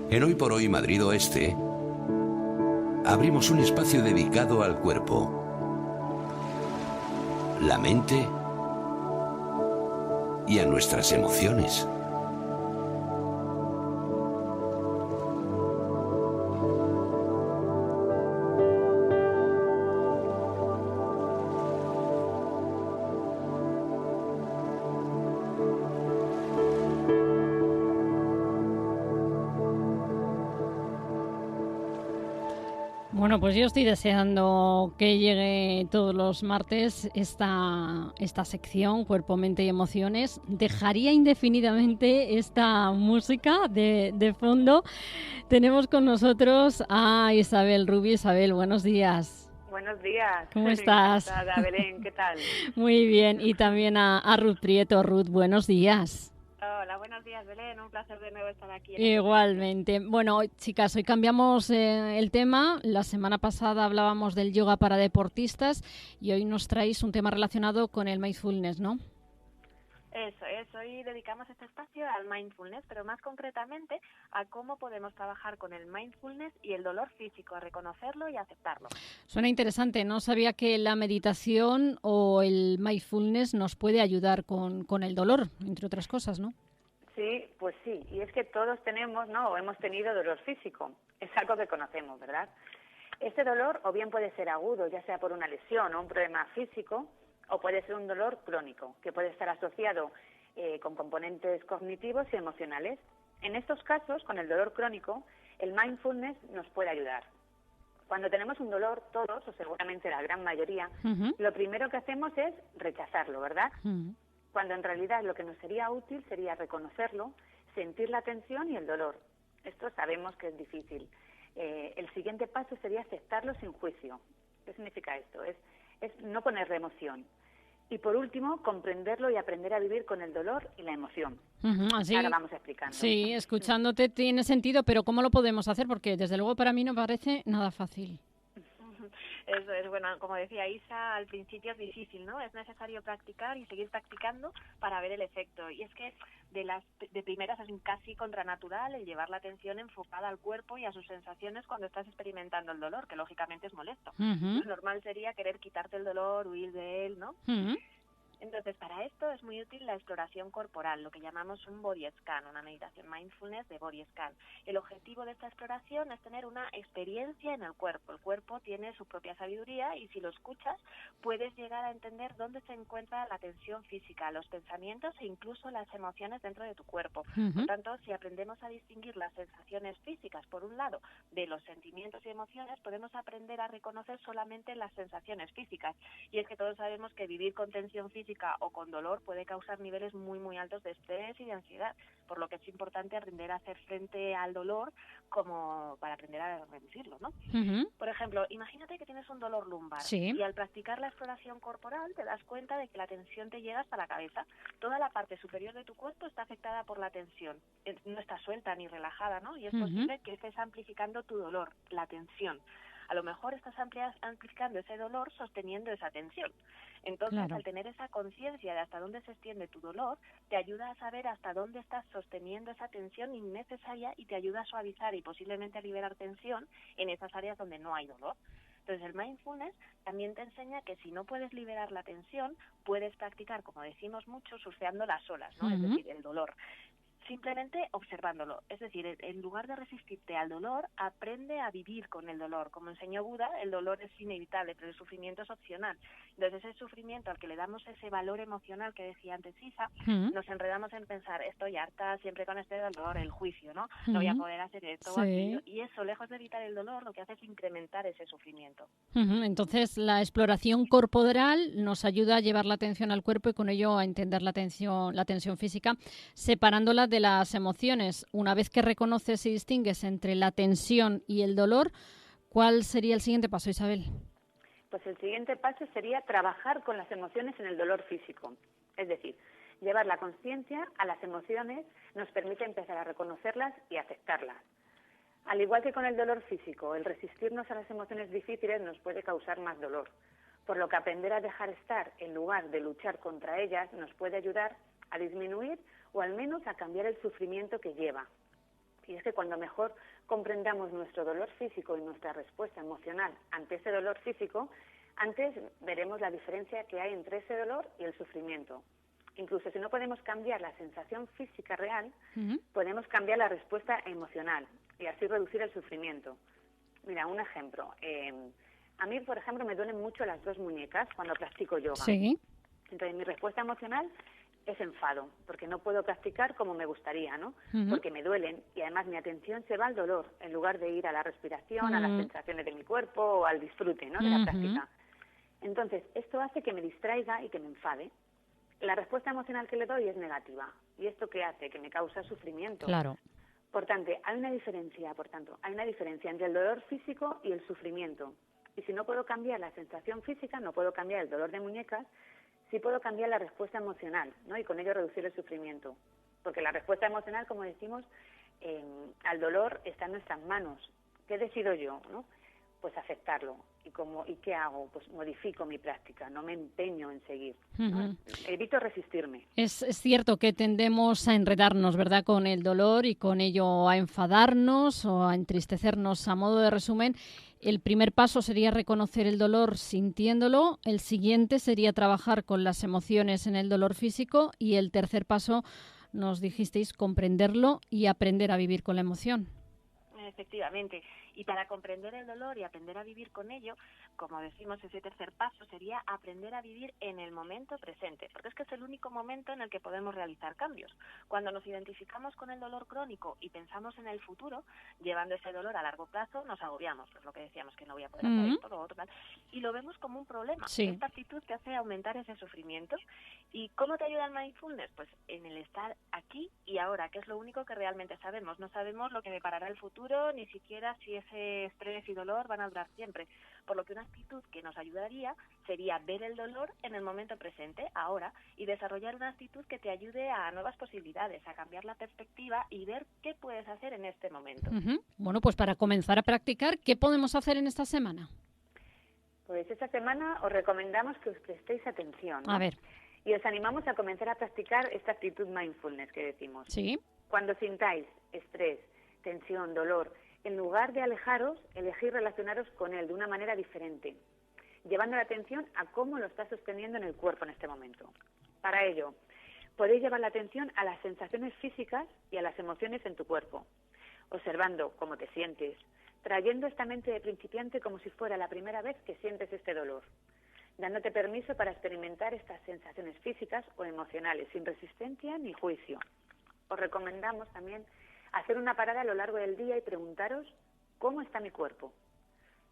En Hoy por Hoy Madrid Oeste, abrimos un espacio dedicado al cuerpo, la mente y a nuestras emociones. Bueno, pues yo estoy deseando que llegue todos los martes esta sección, Cuerpo, Mente y Emociones. Dejaría indefinidamente esta música de fondo. Tenemos con nosotros a Isabel Rubio. Isabel, buenos días. Buenos días. ¿Cómo estás? Encantada, Belén, ¿qué tal? Muy bien. Y también a Ruth Prieto. Ruth, buenos días. Hola, buenos días, Belén. Un placer de nuevo estar aquí. Igualmente. Bueno, chicas, hoy cambiamos el tema. La semana pasada hablábamos del yoga para deportistas y hoy nos traéis un tema relacionado con el mindfulness, ¿no? Eso es. Hoy dedicamos este espacio al mindfulness, pero más concretamente a cómo podemos trabajar con el mindfulness y el dolor físico, a reconocerlo y aceptarlo. Suena interesante. No sabía que la meditación o el mindfulness nos puede ayudar con el dolor, entre otras cosas, ¿no? Sí, pues sí. Y es que todos tenemos, ¿no? O hemos tenido dolor físico. Es algo que conocemos, ¿verdad? Este dolor o bien puede ser agudo, ya sea por una lesión o un problema físico, o puede ser un dolor crónico, que puede estar asociado con componentes cognitivos y emocionales. En estos casos, con el dolor crónico, el mindfulness nos puede ayudar. Cuando tenemos un dolor, todos, o seguramente la gran mayoría, lo primero que hacemos es rechazarlo, ¿verdad? Cuando en realidad lo que nos sería útil sería reconocerlo, sentir la tensión y el dolor. Esto sabemos que es difícil. El siguiente paso sería aceptarlo sin juicio. ¿Qué significa esto? Es no ponerle emoción. Y por último, comprenderlo y aprender a vivir con el dolor y la emoción. Así, ahora vamos explicando. Sí, escuchándote tiene sentido, pero ¿cómo lo podemos hacer? Porque desde luego para mí no parece nada fácil. Eso es, bueno, como decía Isa, al principio es difícil, ¿no? Es necesario practicar y seguir practicando para ver el efecto. Y es que de primeras es casi contranatural el llevar la atención enfocada al cuerpo y a sus sensaciones cuando estás experimentando el dolor, que lógicamente es molesto. Lo normal sería querer quitarte el dolor, huir de él, ¿no? Entonces, para esto es muy útil la exploración corporal, lo que llamamos un body scan, una meditación mindfulness de body scan. El objetivo de esta exploración es tener una experiencia en el cuerpo. El cuerpo tiene su propia sabiduría y si lo escuchas, puedes llegar a entender dónde se encuentra la tensión física, los pensamientos e incluso las emociones dentro de tu cuerpo. Por tanto, si aprendemos a distinguir las sensaciones físicas, por un lado, de los sentimientos y emociones, podemos aprender a reconocer solamente las sensaciones físicas. Y es que todos sabemos que vivir con tensión física o con dolor puede causar niveles muy muy altos de estrés y de ansiedad, por lo que es importante aprender a hacer frente al dolor como para aprender a reducirlo, ¿no? Por ejemplo, imagínate que tienes un dolor lumbar y al practicar la exploración corporal te das cuenta de que la tensión te llega hasta la cabeza. Toda la parte superior de tu cuerpo está afectada por la tensión, no está suelta ni relajada, ¿no? Y es posible que estés amplificando tu dolor, la tensión. A lo mejor estás amplificando ese dolor sosteniendo esa tensión. Entonces, al tener esa conciencia de hasta dónde se extiende tu dolor, te ayuda a saber hasta dónde estás sosteniendo esa tensión innecesaria y te ayuda a suavizar y posiblemente a liberar tensión en esas áreas donde no hay dolor. Entonces, el mindfulness también te enseña que si no puedes liberar la tensión, puedes practicar, como decimos mucho, surfeando las olas, ¿no? Es decir, el dolor. Simplemente observándolo. Es decir, en lugar de resistirte al dolor, aprende a vivir con el dolor. Como enseñó Buda, el dolor es inevitable, pero el sufrimiento es opcional. Entonces, ese sufrimiento al que le damos ese valor emocional que decía antes Isa, nos enredamos en pensar, estoy harta siempre con este dolor, el juicio, ¿no? No voy a poder hacer esto o aquello. Y eso, lejos de evitar el dolor, lo que hace es incrementar ese sufrimiento. Entonces, la exploración corporal nos ayuda a llevar la atención al cuerpo y con ello a entender la tensión física, separándola de las emociones. Una vez que reconoces y distingues entre la tensión y el dolor, ¿cuál sería el siguiente paso, Isabel? Pues el siguiente paso sería trabajar con las emociones en el dolor físico. Es decir, llevar la conciencia a las emociones nos permite empezar a reconocerlas y aceptarlas. Al igual que con el dolor físico, el resistirnos a las emociones difíciles nos puede causar más dolor, por lo que aprender a dejar estar en lugar de luchar contra ellas nos puede ayudar a disminuir o al menos a cambiar el sufrimiento que lleva. Y es que cuando mejor comprendamos nuestro dolor físico y nuestra respuesta emocional ante ese dolor físico, antes veremos la diferencia que hay entre ese dolor y el sufrimiento. Incluso si no podemos cambiar la sensación física real, podemos cambiar la respuesta emocional y así reducir el sufrimiento. Mira, un ejemplo. A mí, por ejemplo, me duelen mucho las dos muñecas cuando practico yoga. Sí. Entonces, mi respuesta emocional es enfado, porque no puedo practicar como me gustaría, ¿no? Porque me duelen y además mi atención se va al dolor en lugar de ir a la respiración, a las sensaciones de mi cuerpo o al disfrute, ¿no?, de la práctica. Entonces, esto hace que me distraiga y que me enfade. La respuesta emocional que le doy es negativa. ¿Y esto qué hace? Que me causa sufrimiento. Claro. Por tanto, hay una diferencia entre el dolor físico y el sufrimiento. Y si no puedo cambiar la sensación física, no puedo cambiar el dolor de muñecas, sí puedo cambiar la respuesta emocional, ¿no? Y con ello reducir el sufrimiento. Porque la respuesta emocional, como decimos, al dolor está en nuestras manos. ¿Qué decido yo, no? Pues aceptarlo. ¿Y qué hago? Pues modifico mi práctica, no me empeño en seguir, ¿no? Evito resistirme. Es cierto que tendemos a enredarnos, ¿verdad?, con el dolor y con ello a enfadarnos o a entristecernos. A modo de resumen, el primer paso sería reconocer el dolor sintiéndolo, el siguiente sería trabajar con las emociones en el dolor físico y el tercer paso, nos dijisteis, comprenderlo y aprender a vivir con la emoción. Efectivamente. Y para comprender el dolor y aprender a vivir con ello, como decimos, ese tercer paso sería aprender a vivir en el momento presente, porque es que es el único momento en el que podemos realizar cambios. Cuando nos identificamos con el dolor crónico y pensamos en el futuro, llevando ese dolor a largo plazo, nos agobiamos, pues lo que decíamos, que no voy a poder hacer esto, lo otro, tal, y lo vemos como un problema. Sí. Esta actitud que hace aumentar ese sufrimiento. ¿Y cómo te ayuda el mindfulness? Pues en el estar aquí y ahora, que es lo único que realmente sabemos. No sabemos lo que deparará el futuro, ni siquiera si ese estrés y dolor van a durar siempre. Por lo que una actitud que nos ayudaría sería ver el dolor en el momento presente, ahora, y desarrollar una actitud que te ayude a nuevas posibilidades, a cambiar la perspectiva y ver qué puedes hacer en este momento. Bueno, pues para comenzar a practicar, ¿qué podemos hacer en esta semana? Pues esta semana os recomendamos que os prestéis atención, ¿no? A ver. Y os animamos a comenzar a practicar esta actitud mindfulness que decimos. Sí. Cuando sintáis estrés, tensión, dolor, en lugar de alejaros, elegid relacionaros con él de una manera diferente, llevando la atención a cómo lo está sosteniendo en el cuerpo en este momento. Para ello, podéis llevar la atención a las sensaciones físicas y a las emociones en tu cuerpo, observando cómo te sientes, trayendo esta mente de principiante como si fuera la primera vez que sientes este dolor, dándote permiso para experimentar estas sensaciones físicas o emocionales sin resistencia ni juicio. Os recomendamos también hacer una parada a lo largo del día y preguntaros ¿cómo está mi cuerpo?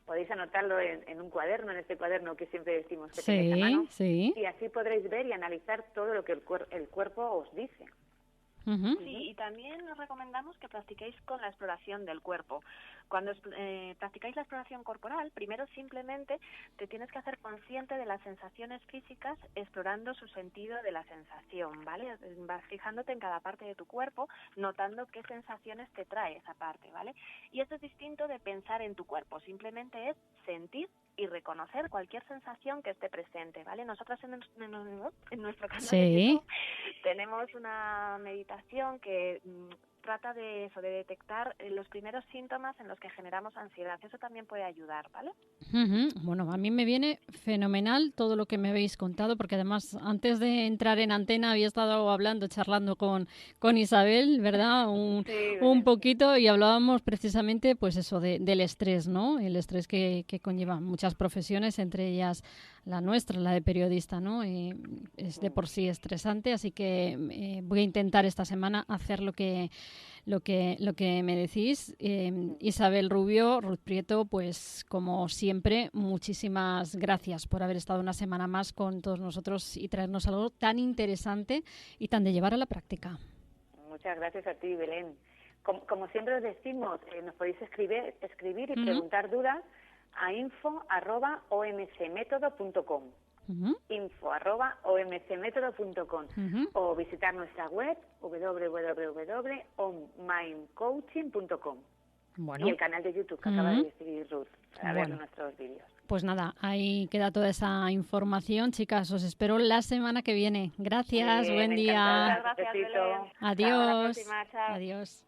Podéis anotarlo en un cuaderno, en este cuaderno que siempre decimos que tenéis a mano, y así podréis ver y analizar todo lo que el cuerpo os dice. Sí, y también os recomendamos que practiquéis con la exploración del cuerpo. Cuando practicáis la exploración corporal, primero simplemente te tienes que hacer consciente de las sensaciones físicas explorando su sentido de la sensación, ¿vale? Vas fijándote en cada parte de tu cuerpo, notando qué sensaciones te trae esa parte, ¿vale? Y esto es distinto de pensar en tu cuerpo, simplemente es sentir y reconocer cualquier sensación que esté presente, ¿vale? Nosotras en nuestro canal de YouTube tenemos una meditación que trata de eso, de detectar los primeros síntomas en los que generamos ansiedad. Eso también puede ayudar, ¿vale? Bueno, a mí me viene fenomenal todo lo que me habéis contado, porque además antes de entrar en antena había estado charlando con Isabel, ¿verdad? Un poquito, y hablábamos precisamente, pues eso, del estrés, ¿no? El estrés que conlleva muchas profesiones, entre ellas la nuestra, la de periodista, ¿no? Es de por sí estresante, así que voy a intentar esta semana hacer lo que me decís. Isabel Rubio, Ruth Prieto, pues como siempre, muchísimas gracias por haber estado una semana más con todos nosotros y traernos algo tan interesante y tan de llevar a la práctica. Muchas gracias a ti, Belén. Como siempre os decimos, nos podéis escribir y preguntar dudas a info@omcmetodo.com. info@omcmetodo.com o visitar nuestra web www.ommindcoaching.com y el canal de YouTube que acaba de decir Ruth para ver nuestros vídeos. Pues nada, ahí queda toda esa información, chicas. Os espero la semana que viene. Gracias, buen día. Gracias, Belén. Adiós. Hasta la próxima, chao. Adiós.